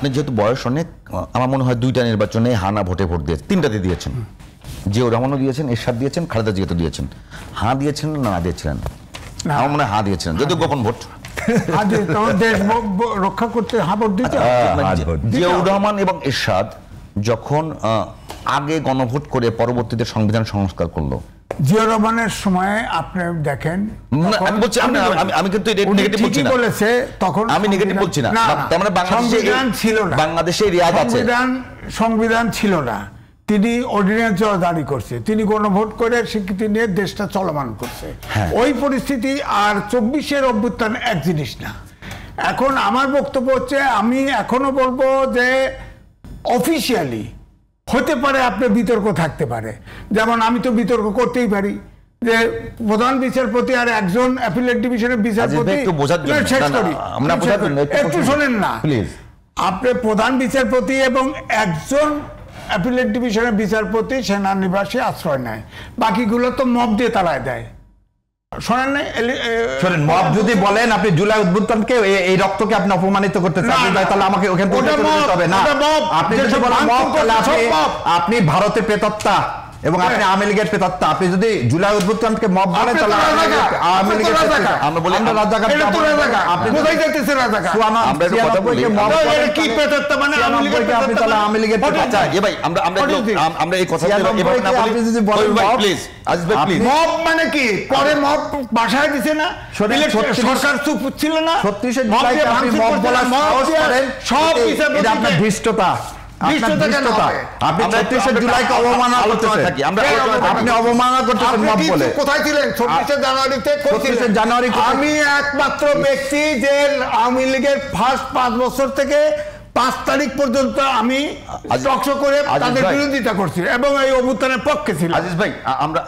আপনি যেহেতু বয়স অনেক, আমার মনে হয় 2টা নির্বাচনে হানা ভোটে ভোট দিয়েছেন, 3টাতে দিয়েছেন, জিয়াউর রহমানও দিয়েছেন, এরশাদ দিয়েছেন, খালেদা জিয়াও দিয়েছেন। হাঁ দিয়েছেন না দিয়েছিলেন? আমার মনে হয় হাঁ দিয়েছিলেন, যেহেতু গোপন ভোট। দেশ রক্ষা করতে হাঁ ভোট দিতে। জিয়াউর রহমান এবং এরশাদ যখন আগে গণভোট করে পরবর্তীতে সংবিধান সংস্কার করলো, জিয়াউর রহমানের সময় আপনি দেখেন, আমি বলছি আমি কিন্তু নেগেটিভ বলছি না, বলেছে তখন আমি নেগেটিভ বলছি না, তার মানে সংবিধান ছিল না, বাংলাদেশে রিয়াজ আছে, সংবিধান ছিল না, তিনি অর্ডিন্যান্স জারি করছে, তিনি গণভোট করে স্বীকৃতি নিয়ে দেশটা চলমান করছে। ওই পরিস্থিতি আর 24-এর অভ্যুত্থান এক জিনিস না। এখন আমার বক্তব্য হচ্ছে, আমি এখনো বলবো যে অফিসিয়ালি হতে পারে আপনার বিতর্ক থাকতে পারে, যেমন আমি তো বিতর্ক করতেই পারি যে প্রধান বিচারপতি আর একজন অ্যাপিলেট ডিভিশনের বিচারপতি, একটু শোনেন না, আপনি প্রধান বিচারপতি এবং একজন অ্যাপিলেট ডিভিশনের বিচারপতি সেনানিবাসে আশ্রয় নেয়, বাকিগুলো তো মব দিয়ে তাড়ায় দেয়। শোনেন নাই? শোনেন, মব যদি বলেন আপনি জুলাই অভ্যুত্থানকে, এই রক্তকে আপনি অপমানিত করতে চান, তাহলে আমাকে ওখানে হবে না। আপনি যদি বলেন মব, তাহলে আপনি ভারতের প্রেতাত্মা এবং আপনি আওয়ামী লীগের প্রেতাত্মা। আপনি যদি জুলাই অভ্যুত্থানকে মব বলেন, তাহলে আওয়ামী লীগের আমরা বলি আমরা রাজাকার। আপনি কোথায় যাইতেছেন রাজাকার? আমরা কথা বলি মব কি প্রেতাত্মা, মানে আওয়ামী লীগের আপনি তাহলে আওয়ামী লীগের প্রেতাত্মা। ভাই আমরা এই কথা এভাবে না বলি, যদি বলেন প্লিজ আজিজ ভাই প্লিজ, মব মানে কি? পরে মব বাসায় দিছে না, সরকার চুপ ছিল না, 36 জুলাই আপনি মব বলা সাহস করেন, সব এটা আপনার ধৃষ্টতা। আপনি 36 জুলাইকে অবমাননা করতেছেন, আপনি অবমাননা করতেছেন মব বলে। কোথায় ছিলেন 26 জানুয়ারিতে? 26 জানুয়ারি আমি একমাত্র ব্যক্তি যে আওয়ামী লীগের ফার্স্ট 5 বছর থেকে 5 তারিখ পর্যন্ত আমি টকশো করে তাদের বিরোধিতা করছি এবং এই অভ্যুত্থানের পক্ষে ছিলাম। আজিজ ভাই,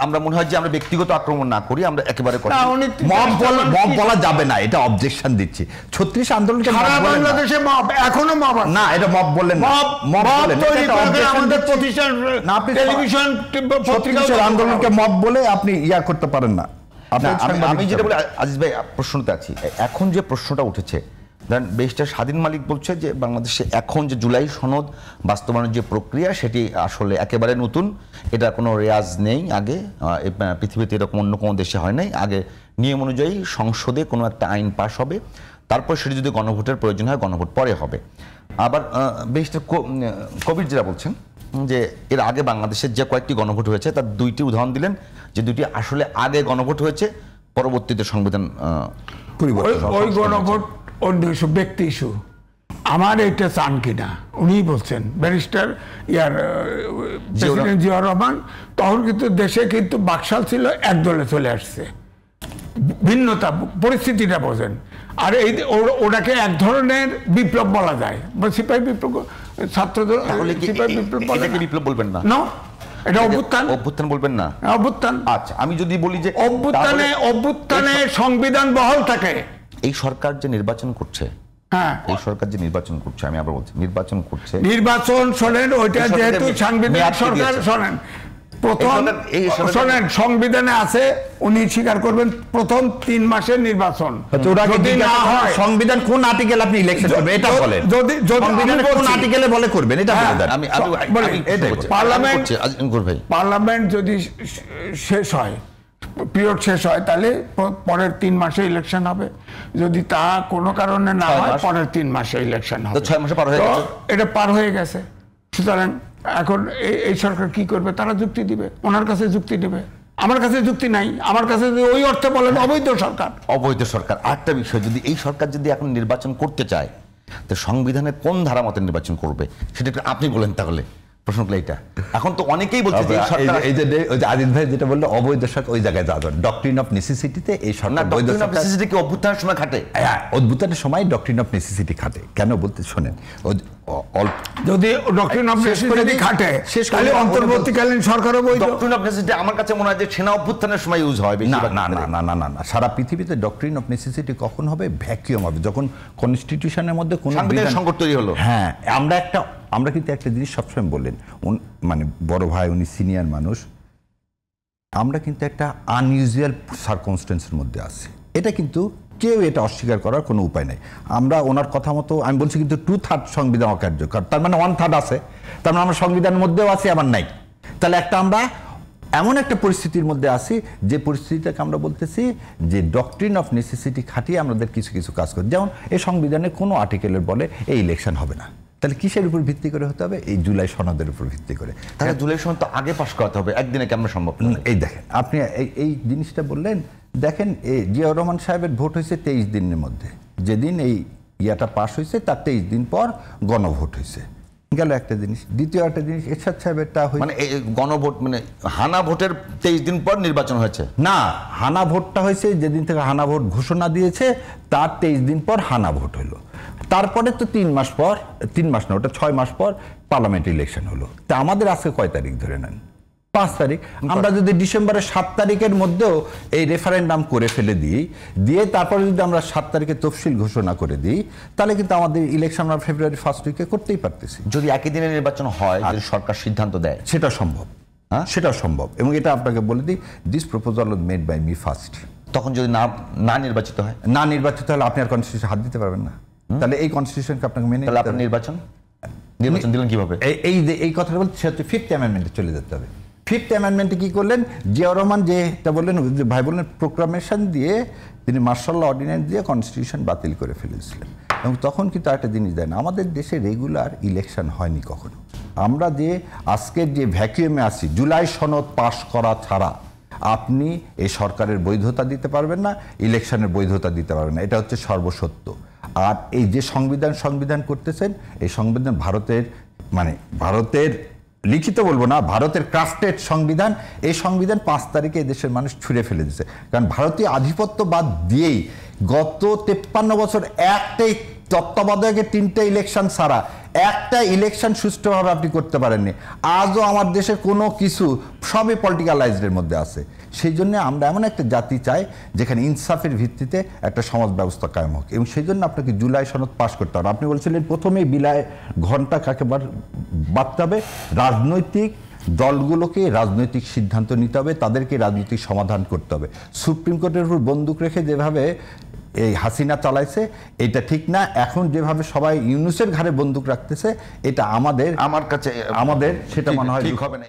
আমরা মনে হয় যে আমরা ব্যক্তিগত আক্রমণ না করি, আমরা একেবারে মব বলা যাবে না, এটা অবজেকশন দিচ্ছি। 36 আন্দোলনকে সারা বাংলাদেশে মব, এখনো মব না, এটা মব বললেন না, মব বলেন আমাদের প্রতিষ্ঠান টেলিভিশন পত্রিকা আন্দোলনকে মব বলে আপনি ইয়া করতে পারেন না। আমি যেটা বলি আজিজ ভাই, প্রশ্নতে আছি, এখন যে প্রশ্নটা উঠেছে, ব্যারিস্টার স্বাধীন মালিক বলছে যে বাংলাদেশে এখন যে জুলাই সনদ বাস্তবায়নের যে প্রক্রিয়া, সেটি আসলে একেবারে নতুন, এটা কোনো রেয়াজ নেই, আগে পৃথিবীতে এরকম অন্য কোনো দেশে হয় নাই। আগে নিয়ম অনুযায়ী সংসদে কোনো একটা আইন পাশ হবে, তারপর সেটি যদি গণভোটের প্রয়োজন হয় গণভোট পরে হবে। আবার ব্যারিস্টার কবির যেটা বলছেন যে এর আগে বাংলাদেশের যে কয়েকটি গণভোট হয়েছে তার 2টি উদাহরণ দিলেন, যে 2টি আসলে আগে গণভোট হয়েছে, পরবর্তীতে সংবিধান পরিবর্তন। ওই গণভোট অন্য ইস্যু, ব্যক্তি ইস্যু, আমার এটা চান কিনা উনি বলছেন, ব্যারিস্টার প্রেসিডেন্ট জিয়াউর রহমান। তখন কিন্তু দেশে কিন্তু বাকশাল ছিল, এক দলে চলে আসছে, ভিন্নতা পরিস্থিতিটা বোঝেন। আর এই ওটাকে এক ধরনের বিপ্লব বলা যায়, সিপাহী বিপ্লব, ছাত্রদের বিপ্লব বলবেন না, এটা অভ্যুত্থান। অভ্যুত্থান বলবেন না, অভ্যুত্থান। আচ্ছা, আমি যদি বলি যে অভ্যুত্থানে সংবিধান বহাল থাকে। এই সরকার যে নির্বাচন করছে, এই সরকার যে নির্বাচন করছে, আমি আবার বলছি নির্বাচন করছে, নির্বাচন শোনেন, ওইটা যেহেতু সাংবিধানিক সরকার, শোনেন প্রথম শোনেন সংবিধানে আছে, উনি স্বীকার করবেন প্রথম 3 মাসের নির্বাচন। যদি না হয় সংবিধান কোন আর্টিকেল আপনি ইলেকশন করবেন এটা বলেন, যদি সংবিধানে কোন আর্টিকেলে বলে করবেন এটা বলেন। আমি এটাই বলছি, পার্লামেন্ট যদি শেষ হয়, পিরিয়ড শেষ হয়, তাহলে পরের 3 মাসে ইলেকশন হবে। যদি তা কোনো কারণে না হয়, পরের 3 মাসে ইলেকশন হবে। 6 মাসে পার হয়ে গেছে, এটা পার হয়ে গেছে। সুতরাং এখন এই সরকার কি করবে? তারা যুক্তি দিবে, ওনার কাছে যুক্তি দিবে, আমার কাছে যুক্তি নাই। আমার কাছে ওই অর্থে বলেন অবৈধ সরকার। অবৈধ সরকার। আরেকটা বিষয়, যদি এই সরকার যদি এখন নির্বাচন করতে চায়, তো সংবিধানের কোন ধারা মতে নির্বাচন করবে সেটা আপনি বলেন। তাহলে প্রশ্নটা এটা, এখন তো অনেকেই বলছে যে এই যে আজিজ ভাই যেটা বললো অবৈধ সরকার, ওই জায়গায় যাওয়া যাবে। ডক্ট্রিন অফ নেসেসিটিতে এই সরকার ডক্ট্রিন অফ নেসেসিটি কি অভ্যুত্থানের সময় খাটে? হ্যাঁ, অভ্যুত্থানের সময় ডক্ট্রিন অফ নেসেসিটি খাটে। কেন বলতে শোনেন, যদি ডক্ট্রিন অফ নেসেসিটি খাটে, তাহলে অন্তর্বর্তীকালীন সরকারও বৈধ। ডক্ট্রিন অফ নেসেসিটি আমার কাছে মনে হয় যে সেনা অভ্যুত্থানের সময় ইউজ হয় বেশি। না, সারা পৃথিবীতে ডক্ট্রিন অফ নেসেসিটি কখন হবে? ভ্যাকুয়াম হবে, যখন কনস্টিটিউশনের মধ্যে কোনো সংকট তৈরি হলো। হ্যাঁ, আমরা কিন্তু একটা জিনিস সবসময় বললেন, মানে বড় ভাই উনি সিনিয়র মানুষ, আমরা কিন্তু একটা আনইউজুয়াল সার্কমস্টেন্সের মধ্যে আছি। এটা কিন্তু কেউ এটা অস্বীকার করার কোনো উপায় নেই। আমরা ওনার কথা মতো আমি বলছি কিন্তু 2/3 সংবিধান অকার্যকর, তার মানে 1/3 আছে, তার মানে আমরা সংবিধানের মধ্যেও আছি আবার নাই। তাহলে আমরা এমন একটা পরিস্থিতির মধ্যে আছি যে পরিস্থিতিটাকে আমরা বলতেছি যে ডক্ট্রিন অফ নেসেসিটি খাটিয়ে আমাদের কিছু কিছু কাজ করি। যেমন এই সংবিধানে কোনো আর্টিকেলের বলে এই ইলেকশন হবে না, তাহলে কিসের উপর ভিত্তি করে হতে হবে? এই জুলাই সনদের উপর ভিত্তি করে। তাহলে জুলাই সনদ তো আগে পাশ করাতে হবে, একদিনে কেমন সম্ভব? এই দেখেন আপনি এই জিনিসটা বললেন, দেখেন জিয়াউর রহমান সাহেবের ভোট হয়েছে 23 দিনের মধ্যে, যেদিন এই ইয়াটা পাশ হয়েছে তার 23 দিন পর গণভোট হয়েছে, গেল একটা জিনিস। দ্বিতীয় একটা জিনিস এরশাদ সাহেবেরটা মানে এই গণভোট মানে হানা ভোটের 23 দিন পর নির্বাচন হয়েছে না, হানা ভোটটা হয়েছে যেদিন থেকে হানা ভোট ঘোষণা দিয়েছে তার 23 দিন পর হানা ভোট হলো। তারপরে তো 3 মাস পর, 3 মাস না ওটা 6 মাস পর পার্লামেন্ট ইলেকশন হলো। তা আমাদের আজকে কয় তারিখ ধরে নেন? 5 তারিখ। আমরা যদি ডিসেম্বরের 7 তারিখের মধ্যেও এই রেফারেন্ডাম করে ফেলে দিয়ে তারপরে যদি আমরা 7 তারিখে তফসিল ঘোষণা করে দিই, তাহলে কিন্তু আমাদের ইলেকশন আমরা ফেব্রুয়ারি 1st উইকে করতেই পারতেছি। যদি একই দিনে নির্বাচন হয়, যদি সরকার সিদ্ধান্ত দেয়, সেটা সম্ভব। হ্যাঁ, সেটা সম্ভব। এবং এটা আপনাকে বলে দিই, this proposal was made by me first. তখন যদি না নির্বাচিত হয়, না নির্বাচিত হলে আপনি আর কনস্টিটিউশন হাত দিতে পারবেন না। তাহলে এই কনস্টিটিউশনকে আপনাকে মেনে তাহলে আপনি নির্বাচন দিলেন কিভাবে? এই কথাটা বলতে সে হচ্ছে 5th অ্যামেন্ডমেন্টে চলে যেতে হবে। 5th অ্যামেন্ডমেন্টে কি করলেন? জিয়াউর রহমান যেটা বললেন, ভাই বললেন প্রোক্লামেশন দিয়ে তিনি মার্শাল ল অর্ডিন্যান্স দিয়ে কনস্টিটিউশন বাতিল করে ফেলেছিলেন। এবং তখন কিন্তু একটা জিনিস দেন, আমাদের দেশে রেগুলার ইলেকশন হয়নি কখনো। আমরা যে আজকের যে ভ্যাকুয়ামে আছি, জুলাই সনদ পাশ করা ছাড়া আপনি এই সরকারের বৈধতা দিতে পারবেন না, ইলেকশনের বৈধতা দিতে পারবেন না, এটা হচ্ছে সর্বসত্য। আর এই যে সংবিধান করতেছেন, এই সংবিধান ভারতের লিখিত বলবো না, ভারতের ক্রাফটেড সংবিধান। এই সংবিধান 5 তারিখে এই দেশের মানুষ ছুঁড়ে ফেলে দিয়েছে। কারণ ভারতীয় আধিপত্যবাদ দিয়েই গত 53 বছর একটাই তত্ত্বাবধায়কের 3টে ইলেকশন ছাড়া একটা ইলেকশন সুষ্ঠুভাবে আপনি করতে পারেননি। আজও আমার দেশের কোনো কিছু সবই পলিটিক্যালাইজডের মধ্যে আছে। সেই জন্য আমরা এমন একটা জাতি চাই যেখানে ইনসাফের ভিত্তিতে একটা সমাজ ব্যবস্থা কায়েম হোক, এবং সেই জন্য আপনাকে জুলাই সনদ পাশ করতে হবে। আপনি বলছিলেন প্রথমেই বিলাই ঘন্টা কাকে বাড়তে হবে, রাজনৈতিক দলগুলোকে রাজনৈতিক সিদ্ধান্ত নিতে হবে, তাদেরকে রাজনৈতিক সমাধান করতে হবে। সুপ্রিম কোর্টের উপর বন্দুক রেখে যেভাবে এই হাসিনা চালাইছে এটা ঠিক না। এখন যেভাবে সবাই ইউনূসের ঘাড়ে বন্দুক রাখতেছে, এটা আমার কাছে সেটা মনে হয় ঠিক হবে না।